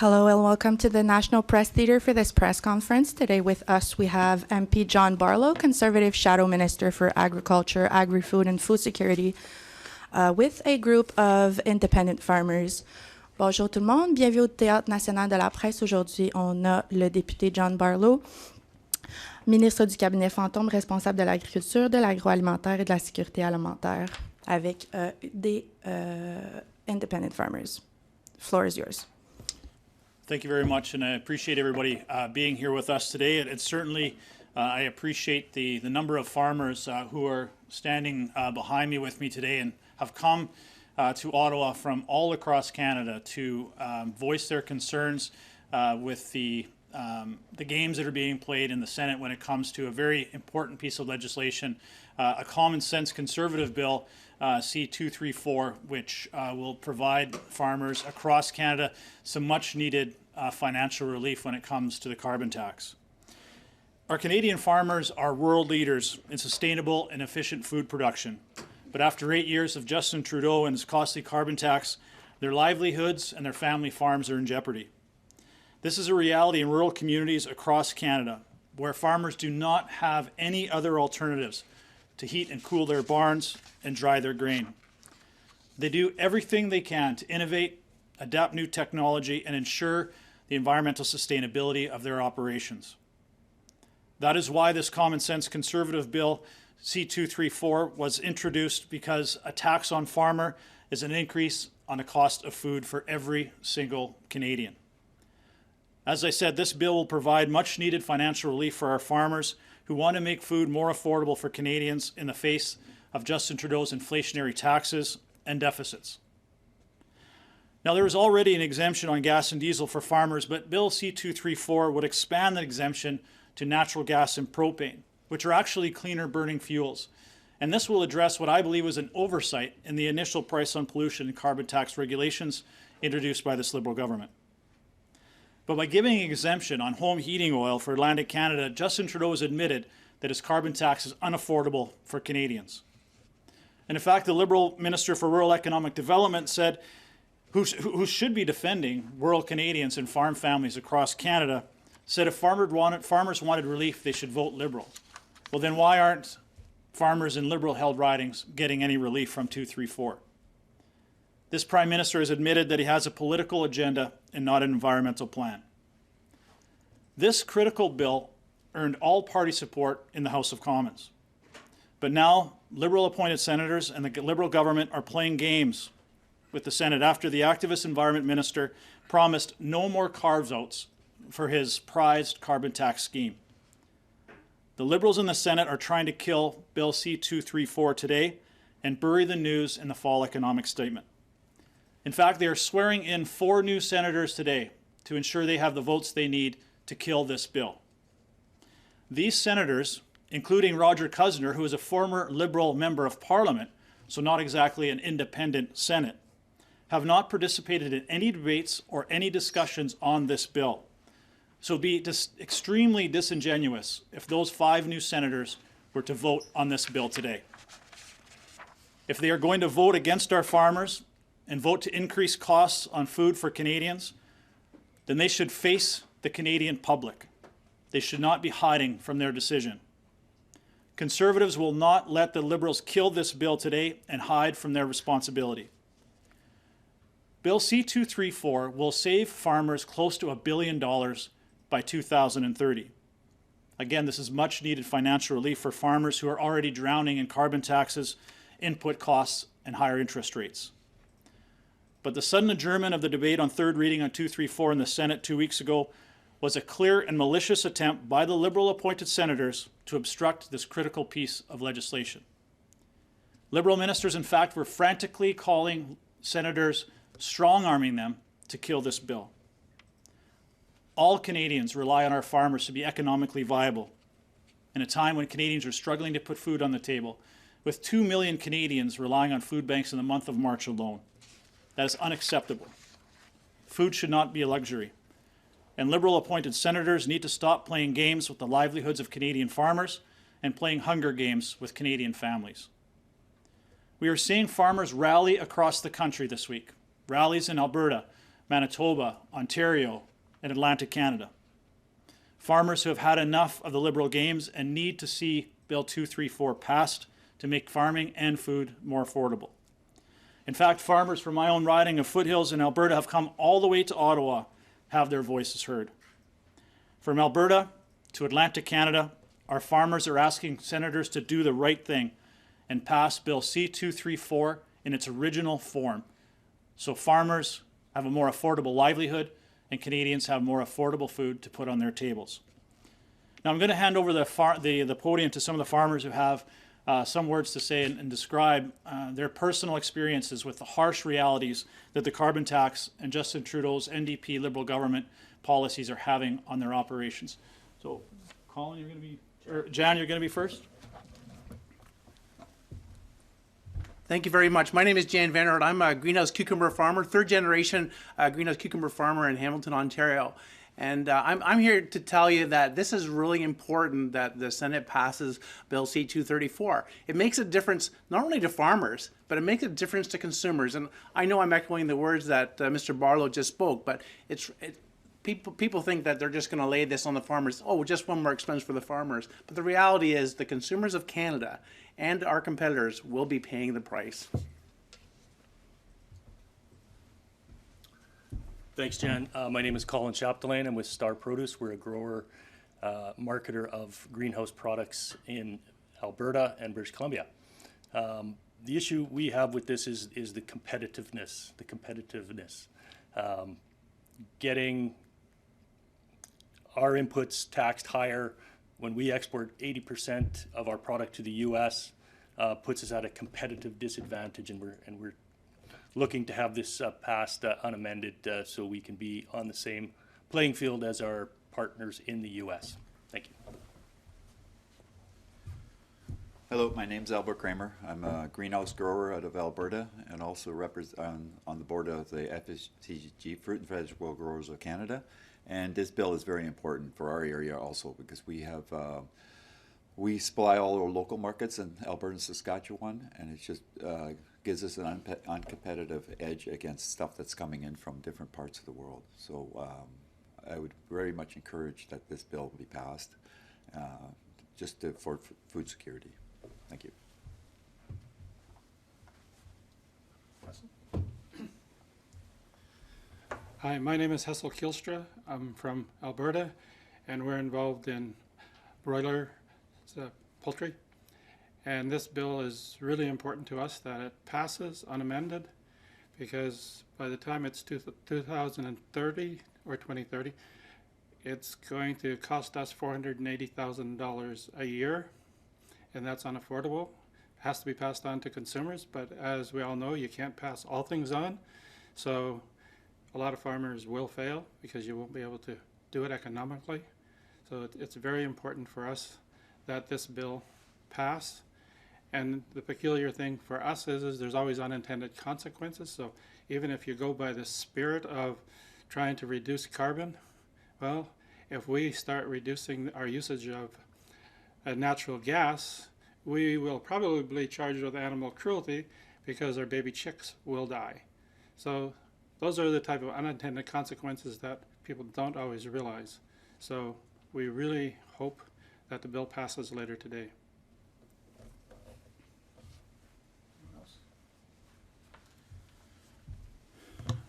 Hello and welcome to the National Press Theatre for this press conference. Today with us we have MP John Barlow, Conservative Shadow Minister for Agriculture, Agri-Food and Food Security, with a group of independent farmers. Bonjour tout le monde, bienvenue au Théâtre national de la presse. Aujourd'hui, on a le député John Barlow, ministre du cabinet fantôme responsable de l'agriculture, de l'agroalimentaire et de la sécurité alimentaire, avec des independent farmers. The floor is yours. Thank you very much, and I appreciate everybody being here with us today. And certainly, I appreciate the number of farmers who are standing behind me with me today and have come to Ottawa from all across Canada to voice their concerns with the games that are being played in the Senate when it comes to a very important piece of legislation, a common sense conservative bill, C-234, which will provide farmers across Canada some much needed financial relief when it comes to the carbon tax. Our Canadian farmers are world leaders in sustainable and efficient food production. But after 8 years of Justin Trudeau and his costly carbon tax, their livelihoods and their family farms are in jeopardy. This is a reality in rural communities across Canada, where farmers do not have any other alternatives to heat and cool their barns and dry their grain. They do everything they can to innovate, adapt new technology, and ensure the environmental sustainability of their operations. That is why this common sense conservative bill, C-234, was introduced, because a tax on farmer is an increase on the cost of food for every single Canadian. As I said, this bill will provide much needed financial relief for our farmers who want to make food more affordable for Canadians in the face of Justin Trudeau's inflationary taxes and deficits. Now, there is already an exemption on gas and diesel for farmers, but Bill C-234 would expand that exemption to natural gas and propane, which are actually cleaner burning fuels. And this will address what I believe was an oversight in the initial price on pollution and carbon tax regulations introduced by this Liberal government. But by giving an exemption on home heating oil for Atlantic Canada, Justin Trudeau has admitted that his carbon tax is unaffordable for Canadians. And in fact, the Liberal Minister for Rural Economic Development said, who should be defending rural Canadians and farm families across Canada, said if farmers wanted relief, they should vote Liberal. Well, then why aren't farmers in Liberal-held ridings getting any relief from 234? This Prime Minister has admitted that he has a political agenda and not an environmental plan. This critical bill earned all-party support in the House of Commons. But now, Liberal-appointed senators and the Liberal government are playing games with the Senate after the activist Environment Minister promised no more carve-outs for his prized carbon tax scheme. The Liberals in the Senate are trying to kill Bill C-234 today and bury the news in the fall economic statement. In fact, they are swearing in 4 new senators today to ensure they have the votes they need to kill this bill. These senators, including Roger Cousineau, who is a former Liberal member of Parliament, so not exactly an independent Senate, have not participated in any debates or any discussions on this bill. So it would be extremely disingenuous if those 5 new senators were to vote on this bill today. If they are going to vote against our farmers and vote to increase costs on food for Canadians, then they should face the Canadian public. They should not be hiding from their decision. Conservatives will not let the Liberals kill this bill today and hide from their responsibility. Bill C-234 will save farmers close to $1 billion by 2030. Again, this is much needed financial relief for farmers who are already drowning in carbon taxes, input costs, and higher interest rates. But the sudden adjournment of the debate on third reading on 234 in the Senate 2 weeks ago was a clear and malicious attempt by the Liberal-appointed senators to obstruct this critical piece of legislation. Liberal ministers, in fact, were frantically calling senators, strong-arming them to kill this bill. All Canadians rely on our farmers to be economically viable in a time when Canadians are struggling to put food on the table, with 2 million Canadians relying on food banks in the month of March alone. That is unacceptable. Food should not be a luxury. And Liberal-appointed senators need to stop playing games with the livelihoods of Canadian farmers and playing hunger games with Canadian families. We are seeing farmers rally across the country this week. Rallies in Alberta, Manitoba, Ontario, and Atlantic Canada. Farmers who have had enough of the Liberal games and need to see Bill 234 passed to make farming and food more affordable. In fact, farmers from my own riding of Foothills in Alberta have come all the way to Ottawa to have their voices heard. From Alberta to Atlantic Canada, our farmers are asking senators to do the right thing and pass Bill C-234 in its original form, so farmers have a more affordable livelihood and Canadians have more affordable food to put on their tables. Now I'm going to hand over the podium to some of the farmers who have some words to say and describe their personal experiences with the harsh realities that the carbon tax and Justin Trudeau's NDP Liberal government policies are having on their operations. So, Colin, you're going to be, or Jan, you're going to be first. Thank you very much. My name is Jan Vanderhart. I'm a greenhouse cucumber farmer, third generation greenhouse cucumber farmer in Hamilton, Ontario. And I'm here to tell you that this is really important that the Senate passes Bill C-234. It makes a difference not only to farmers, but it makes a difference to consumers. And I know I'm echoing the words that Mr. Barlow just spoke, but people think that they're just going to lay this on the farmers. Oh, just one more expense for the farmers. But the reality is the consumers of Canada and our competitors will be paying the price. Thanks, Jan. My name is Colin Chapdelaine. I'm with Star Produce. We're a grower, marketer of greenhouse products in Alberta and British Columbia. The issue we have with this is the competitiveness. Getting our inputs taxed higher when we export 80% of our product to the U.S. Puts us at a competitive disadvantage, and we're looking to have this passed unamended so we can be on the same playing field as our partners in the U.S. Thank you. Hello, my name's Albert Kramer. I'm a greenhouse grower out of Alberta and also on the board of the FSCG, Fruit and Vegetable Growers of Canada. And this bill is very important for our area also because we supply all our local markets in Alberta and Saskatchewan, and it just gives us an uncompetitive edge against stuff that's coming in from different parts of the world. So I would very much encourage that this bill be passed for food security. Thank you. Hi, my name is Hessel Kielstra. I'm from Alberta, and we're involved in broiler poultry. And this bill is really important to us that it passes unamended, because by the time it's 2030 or 2030, it's going to cost us $480,000 a year, and that's unaffordable. It has to be passed on to consumers, but as we all know, you can't pass all things on. So a lot of farmers will fail because you won't be able to do it economically. So it's very important for us that this bill pass. And the peculiar thing for us is there's always unintended consequences. So even if you go by the spirit of trying to reduce carbon, well, if we start reducing our usage of natural gas, we will probably be charged with animal cruelty because our baby chicks will die. So those are the type of unintended consequences that people don't always realize. So we really hope that the bill passes later today.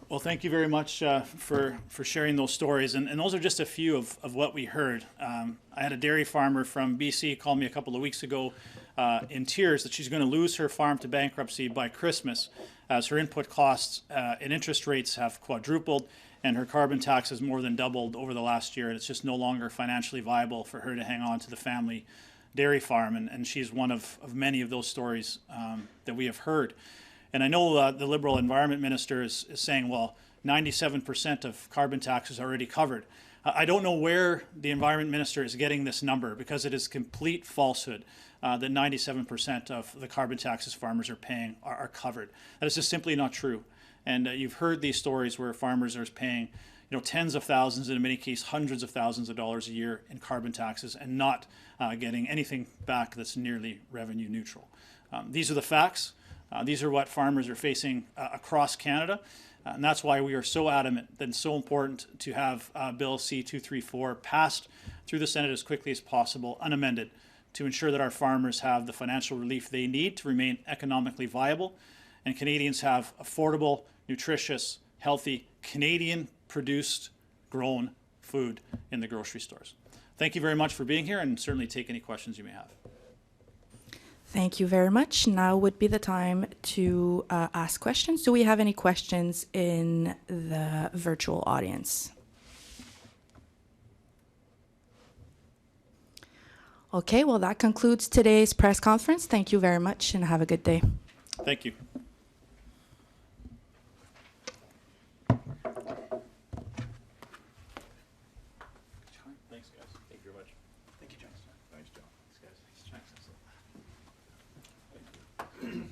Well, thank you very much for sharing those stories. And those are just a few of what we heard. I had a dairy farmer from BC call me a couple of weeks ago in tears that she's going to lose her farm to bankruptcy by Christmas as her input costs and interest rates have quadrupled and her carbon tax has more than doubled over the last year. And it's just no longer financially viable for her to hang on to the family dairy farm. And she's one of many of those stories that we have heard. And I know the Liberal Environment Minister is saying, well, 97% of carbon tax is already covered. I don't know where the Environment Minister is getting this number because it is complete falsehood that 97% of the carbon taxes farmers are paying are covered. That is just simply not true. And you've heard these stories where farmers are paying tens of thousands, and in many cases hundreds of thousands of dollars a year in carbon taxes and not getting anything back that's nearly revenue neutral. These are the facts. These are what farmers are facing across Canada. And that's why we are so adamant that it's so important to have Bill C-234 passed through the Senate as quickly as possible, unamended, to ensure that our farmers have the financial relief they need to remain economically viable and Canadians have affordable, nutritious, healthy, Canadian-produced, grown food in the grocery stores. Thank you very much for being here, and certainly take any questions you may have. Thank you very much. Now would be the time to ask questions. Do we have any questions in the virtual audience? Okay, well, that concludes today's press conference. Thank you very much and have a good day. Thank you. Thanks, guys. Thank you very much. Thank you, John. Thanks, John. Thanks, guys. Thanks, John. Thank you.